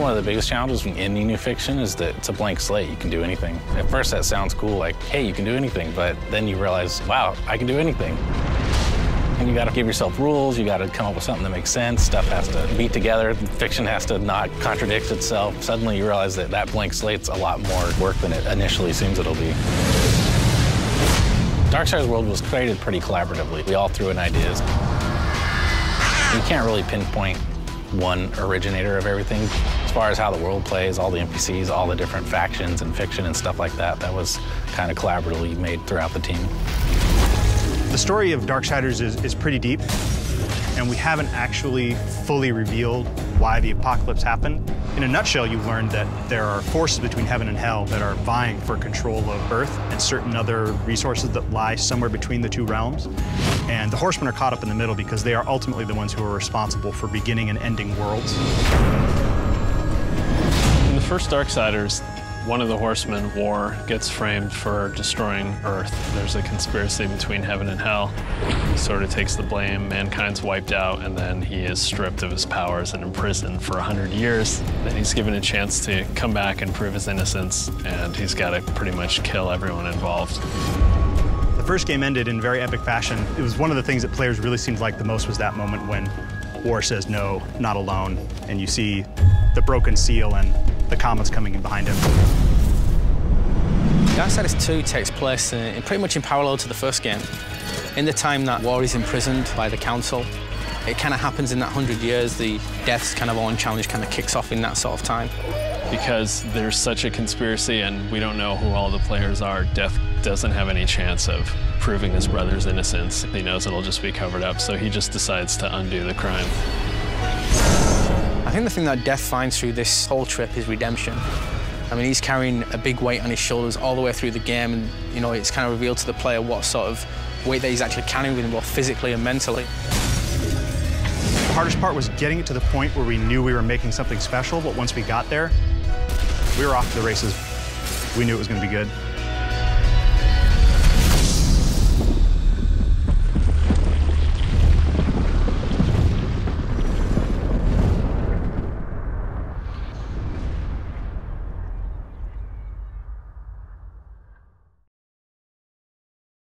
one of the biggest challenges in any new fiction is that it's a blank slate. You can do anything. At first that sounds cool, like, hey, you can do anything, but then you realize, wow, I can do anything. And you gotta give yourself rules, you gotta come up with something that makes sense, stuff has to be together, fiction has to not contradict itself. Suddenly you realize that that blank slate's a lot more work than it initially seems it'll be. Darksiders world was created pretty collaboratively. We all threw in ideas. You can't really pinpoint one originator of everything. As far as how the world plays, all the NPCs, all the different factions and fiction and stuff like that, that was kind of collaboratively made throughout the team. The story of Darksiders is pretty deep, and we haven't actually fully revealed why the apocalypse happened. In a nutshell, you learn that there are forces between heaven and hell that are vying for control of Earth and certain other resources that lie somewhere between the two realms. And the Horsemen are caught up in the middle because they are ultimately the ones who are responsible for beginning and ending worlds. In the first Darksiders, one of the Horsemen, War, gets framed for destroying Earth. There's a conspiracy between heaven and hell. He sort of takes the blame, mankind's wiped out, and then he is stripped of his powers and imprisoned for 100 years. Then he's given a chance to come back and prove his innocence, and he's got to pretty much kill everyone involved. The first game ended in very epic fashion. It was one of the things that players really seemed like the most was that moment when War says, "No, not alone," and you see the broken seal and the comets coming in behind him. Darksiders II takes place pretty much in parallel to the first game. In the time that War is imprisoned by the Council, it kind of happens in that 100 years. The Death's kind of own challenge kind of kicks off in that sort of time. Because there's such a conspiracy and we don't know who all the players are, Death doesn't have any chance of proving his brother's innocence. He knows it'll just be covered up, so he just decides to undo the crime. I think the thing that Death finds through this whole trip is redemption. I mean, he's carrying a big weight on his shoulders all the way through the game, and, you know, it's kind of revealed to the player what sort of weight that he's actually carrying with him, both physically and mentally. The hardest part was getting it to the point where we knew we were making something special, but once we got there, we were off to the races. We knew it was going to be good.